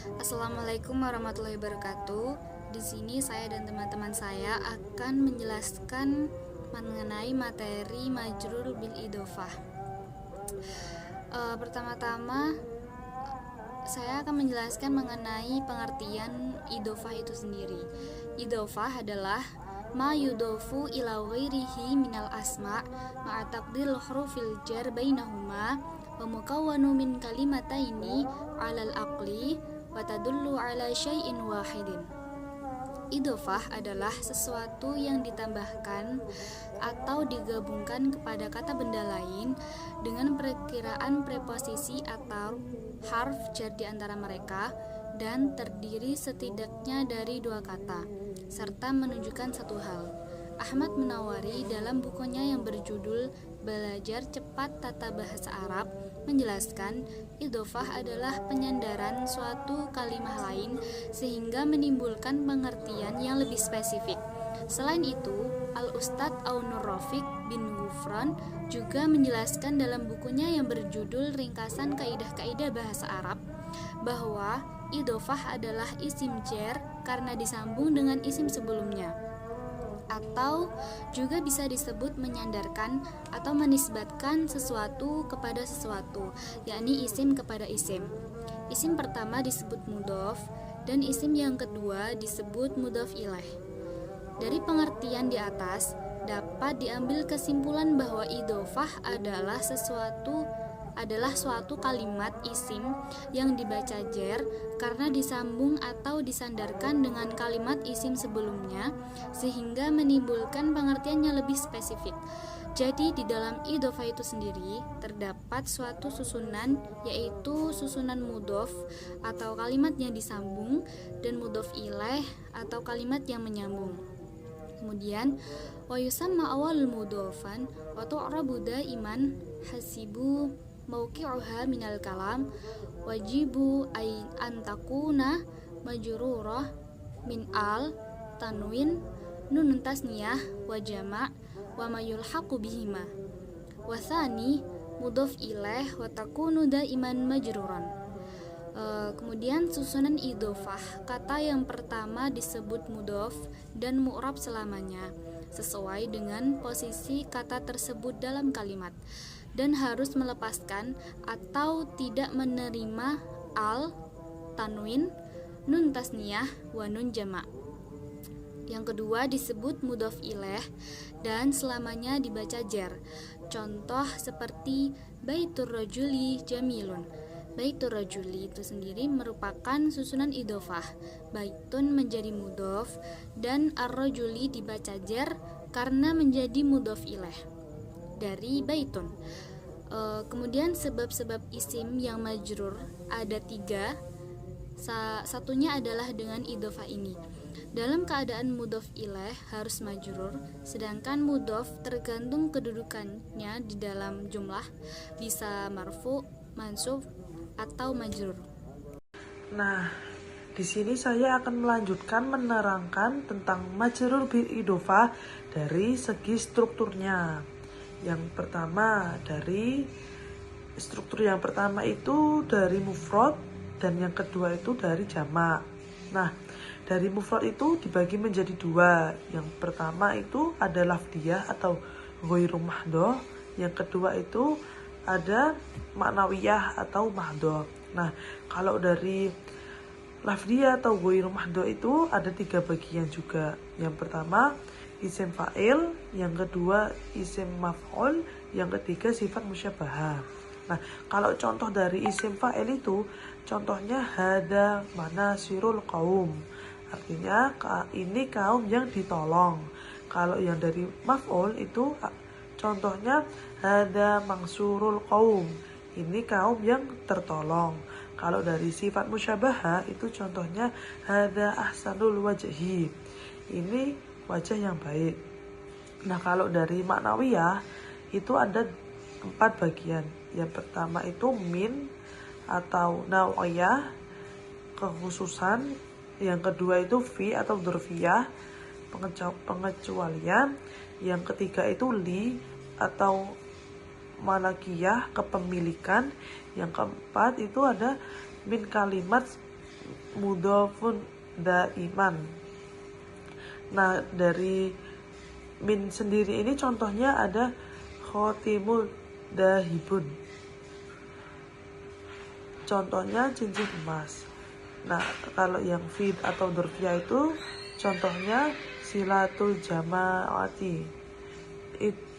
Assalamualaikum warahmatullahi wabarakatuh. Di sini saya dan teman-teman saya akan menjelaskan mengenai materi majrur bil idhofah. Pertama-tama saya akan menjelaskan mengenai pengertian idhofah itu sendiri. Idhofah adalah ma yudofu ila ghairihi minal asma' ma'a taqdiril hurufil jar bainahuma wa mukawwanu min kalimataini 'alal aqli wa tadullu 'ala syai'in wahidin. Idhofah adalah sesuatu yang ditambahkan atau digabungkan kepada kata benda lain dengan perkiraan preposisi atau harf jar di antara mereka dan terdiri setidaknya dari dua kata serta menunjukkan satu hal. Ahmad Munawwari dalam bukunya yang berjudul Belajar Cepat Tata Bahasa Arab menjelaskan idhofah adalah penyandaran suatu kalimah lain sehingga menimbulkan pengertian yang lebih spesifik. Selain itu, Al-Ustadz Aunur Rafiq bin Ghufran juga menjelaskan dalam bukunya yang berjudul Ringkasan Kaidah-Kaidah Bahasa Arab bahwa idhofah adalah isim jar karena disambung dengan isim sebelumnya, atau juga bisa disebut menyandarkan atau menisbatkan sesuatu kepada sesuatu, yakni isim kepada isim. Isim pertama disebut mudhof dan isim yang kedua disebut mudhof ilaih. Dari pengertian di atas dapat diambil kesimpulan bahwa idhofah adalah suatu kalimat isim yang dibaca jar karena disambung atau disandarkan dengan kalimat isim sebelumnya sehingga menimbulkan pengertian yang lebih spesifik. Jadi di dalam idhofah itu sendiri terdapat suatu susunan, yaitu susunan mudhof atau kalimat yang disambung dan mudhof ilaih atau kalimat yang menyambung. Kemudian wa yusamma awalul mudhofan wa tu'rabu daiman hasibu mauqi'uha minal kalam wajibu an takuna majrurah min al tanwin nun tasniyah wa jama' wa mayulhaqu bihima wa tsani mudhof ilaih wa takunu daiman majruran. Kemudian susunan idhofah, kata yang pertama disebut mudhof dan mu'rab selamanya sesuai dengan posisi kata tersebut dalam kalimat dan harus melepaskan atau tidak menerima al, tanwin, nun tasniyah, wa nun jama'. Yang kedua disebut mudhof ilaih dan selamanya dibaca jar. Contoh seperti baitur rajuli jamilun. Baitur rajuli itu sendiri merupakan susunan idhofah. Baitun menjadi mudhof dan ar-rajuli dibaca jar karena menjadi mudhof ilaih dari baitun. Kemudian sebab-sebab isim yang majrur ada 3. Satunya adalah dengan idhofah ini. Dalam keadaan mudhof ilaih harus majrur, sedangkan mudhof tergantung kedudukannya di dalam jumlah, bisa marfu, mansub atau majrur. Nah, di sini saya akan melanjutkan menerangkan tentang majrur bil idhofah dari segi strukturnya. Yang pertama dari struktur yang pertama itu dari mufrad dan yang kedua itu dari jamak. Nah, dari mufrad itu dibagi menjadi 2. Yang pertama itu ada lafdiyah atau ghairu mahdhah, yang kedua itu ada maknawiyah atau mahdhah. Nah, kalau dari lafdiyah atau ghairu mahdhah itu ada 3 bagian juga. Yang pertama isim fa'il, yang kedua isim maf'ul, yang ketiga sifat musyabahah. Nah, kalau contoh dari isim fa'il itu contohnya hada manasirul qaum, artinya ini kaum yang ditolong. Kalau yang dari maf'ul itu contohnya hada mangsurul qaum, ini kaum yang tertolong. Kalau dari sifat musyabahah itu contohnya hada ahsanul wajhi, ini wajah yang baik. Nah, kalau dari maknawiyah itu ada 4 bagian. Yang pertama itu min atau naw'iyah, kekhususan. Yang kedua itu fi atau dzurfiyah, pengecualian. Yang ketiga itu li atau malakiyah, kepemilikan. Yang keempat itu ada min kalimat mudhofun daiman. Nah, dari min sendiri ini contohnya ada khotimul dahibun. Contohnya cincin emas. Nah, kalau yang fid atau dorfia itu contohnya silatul jamaati.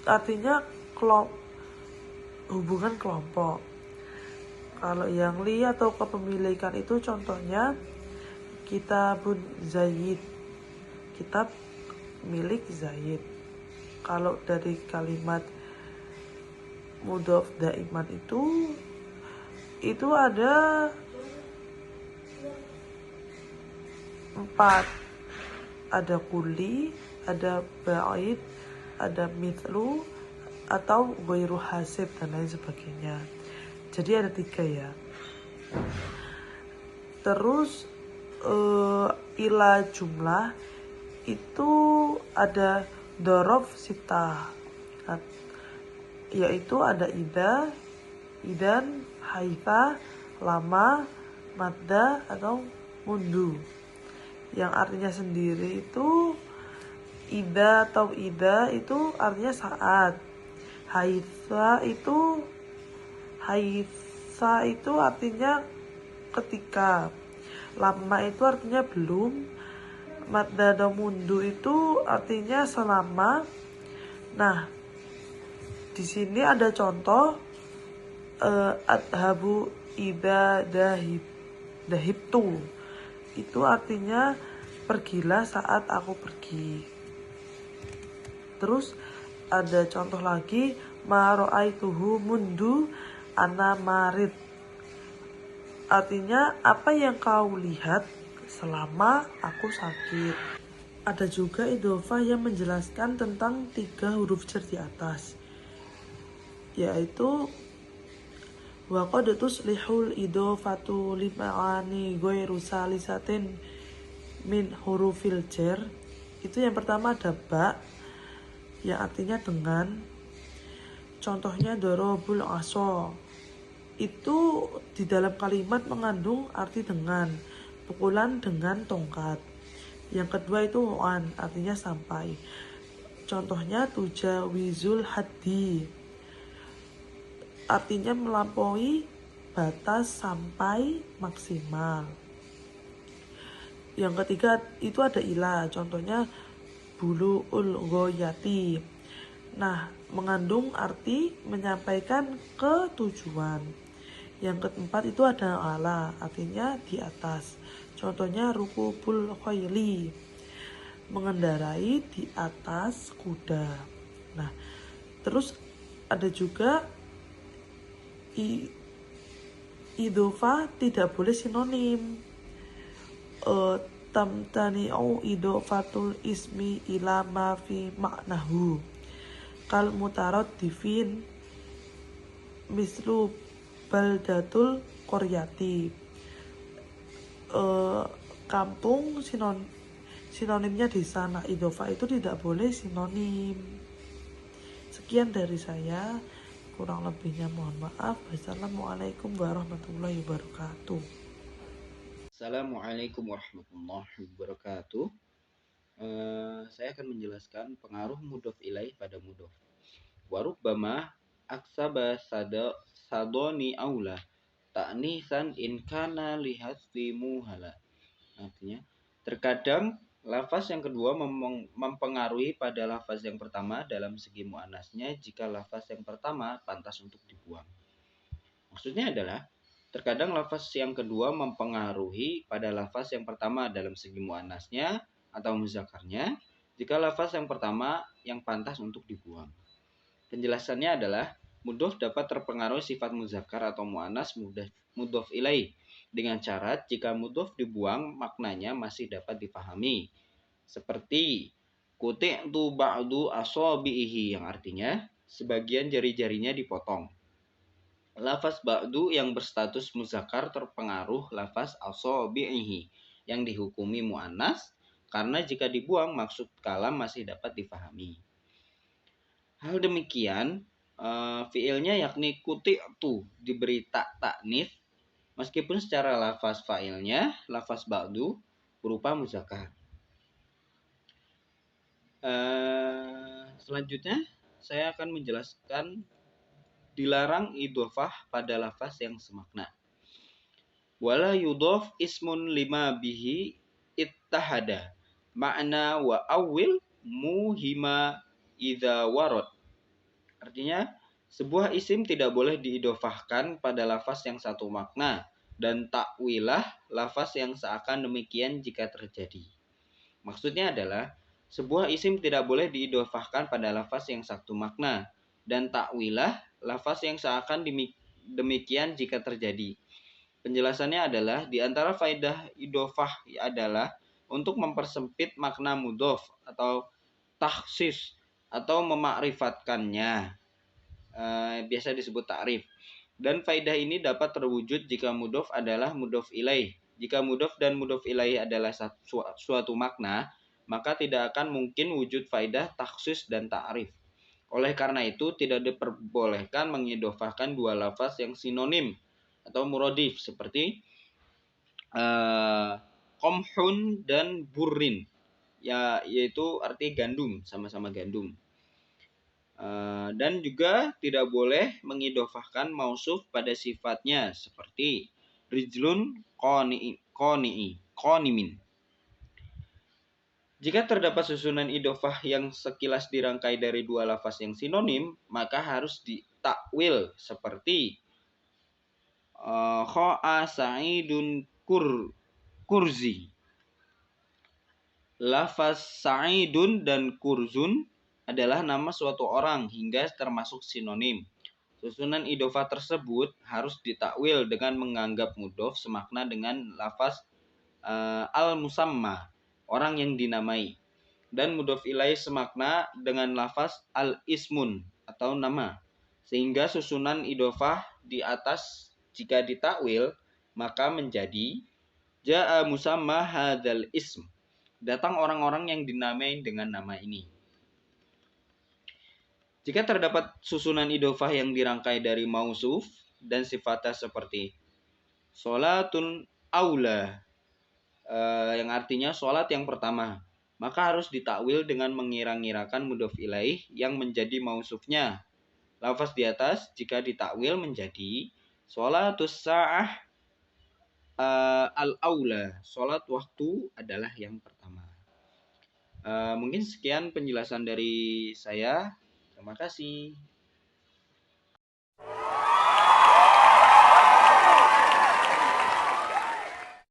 Artinya hubungan kelompok. Kalau yang li atau kepemilikan itu contohnya kitabun Zaid, kitab milik Zaid. Kalau dari kalimat mudhof daiman itu ada 4, ada kuli, ada ba'id, ada mithlu, atau ghairu hasib dan lain sebagainya. Jadi ada 3 ya. Terus ila jumlah itu ada dorof sita, yaitu ada ida, idan, haitha, lama, madda, atau mundu. Yang artinya sendiri itu ida atau ida itu artinya saat. Haitha itu artinya ketika. Lama itu artinya belum. Madda dan mundu itu artinya selama. Nah, di sini ada contoh adhabu ida dahibtu. Itu artinya pergilah saat aku pergi. Terus ada contoh lagi maro'aituhu mundu ana marid. Artinya apa yang kau lihat selama aku sakit. Ada juga idhofah yang menjelaskan tentang 3 huruf jar di atas, yaitu wa qad tuslihul idhofatu lima'ani ghairu salisatin min hurufil jar. Itu yang pertama ada ba, yang artinya dengan. Contohnya dorobul aso, itu di dalam kalimat mengandung arti dengan, pukulan dengan tongkat. Yang kedua itu wan, artinya sampai. Contohnya tujawizul haddi, artinya melampaui batas sampai maksimal. Yang ketiga itu ada ila, contohnya buluul ghoyati. Nah, mengandung arti menyampaikan ke tujuan. Yang keempat itu ada ala, artinya di atas. Contohnya rukubul khayli, mengendarai di atas kuda. Nah, terus ada juga idhofah tidak boleh sinonim. Tamtani'u idhofatul ismi ila ma fi maknahu kal mutaraddifin mislu baldatul qaryati. Kampung sinonimnya desa. Nah, idhofah itu tidak boleh sinonim. Sekian dari saya, kurang lebihnya mohon maaf. Wassalamualaikum warahmatullahi wabarakatuh. Assalamualaikum warahmatullahi wabarakatuh. Saya akan menjelaskan pengaruh mudhof ilaih pada mudhof. Warubbama aksaba sadoni aula ta'nisan in kana lihasfi muhala. Artinya, terkadang lafaz yang kedua mempengaruhi pada lafaz yang pertama dalam segi muannasnya jika lafaz yang pertama pantas untuk dibuang. Maksudnya adalah terkadang lafaz yang kedua mempengaruhi pada lafaz yang pertama dalam segi muannasnya atau muzakarnya jika lafaz yang pertama yang pantas untuk dibuang. Penjelasannya adalah mudhof dapat terpengaruh sifat muzakkar atau muannas mudhof ilaih dengan syarat jika mudhof dibuang maknanya masih dapat dipahami. Seperti quti'tu ba'du asabihi yang artinya sebagian jari-jarinya dipotong. Lafaz ba'du yang berstatus muzakkar terpengaruh lafaz asabihi yang dihukumi muannas karena jika dibuang maksud kalam masih dapat dipahami. Hal demikian fiilnya yakni quti'tu diberi ta'nits meskipun secara lafaz fa'ilnya lafaz ba'du berupa muzakkar. Selanjutnya saya akan menjelaskan dilarang idhofah pada lafaz yang semakna. Wala yudhaf ismun lima bihi ittahada makna wa awil muhima idza warad. Artinya, sebuah isim tidak boleh diidhofahkan pada lafaz yang satu makna dan takwilah lafaz yang seakan demikian jika terjadi. Maksudnya adalah sebuah isim tidak boleh diidhofahkan pada lafaz yang satu makna dan takwilah lafaz yang seakan demikian jika terjadi. Penjelasannya adalah di antara faedah idhofah adalah untuk mempersempit makna mudhof atau takhsis atau memakrifatkannya. Biasa disebut ta'rif. Dan faedah ini dapat terwujud jika mudhof adalah mudhof ilaih. Jika mudhof dan mudhof ilaih adalah suatu makna, maka tidak akan mungkin wujud faedah takhsis dan ta'rif. Oleh karena itu, tidak diperbolehkan mengidhofahkan dua lafaz yang sinonim atau muradif seperti qamhun dan burrin, yaitu arti gandum, sama-sama gandum. Dan juga tidak boleh mengidhofahkan mausuf pada sifatnya seperti rijlun qanimin. Jika terdapat susunan idhofah yang sekilas dirangkai dari dua lafaz yang sinonim, maka harus ditakwil seperti kha'a sa'idun kurzi. Lafaz sa'idun dan kurzun adalah nama suatu orang hingga termasuk sinonim. Susunan idhofah tersebut harus ditakwil dengan menganggap mudhof semakna dengan lafaz al-musamma, orang yang dinamai, dan mudhof ilaih semakna dengan lafaz al-ismun atau nama. Sehingga susunan idhofah di atas jika ditakwil maka menjadi ja'a musamma hadzal ism. Datang orang-orang yang dinamai dengan nama ini. Jika terdapat susunan idhofah yang dirangkai dari mausuf dan sifatnya seperti sholatun aula, yang artinya sholat yang pertama, maka harus ditakwil dengan mengira-ngirakan mudhof ilaih yang menjadi mausufnya. Lafaz di atas jika ditakwil menjadi sholatus sa'ah al-aula, sholat waktu adalah yang pertama. Mungkin sekian penjelasan dari saya. Terima kasih.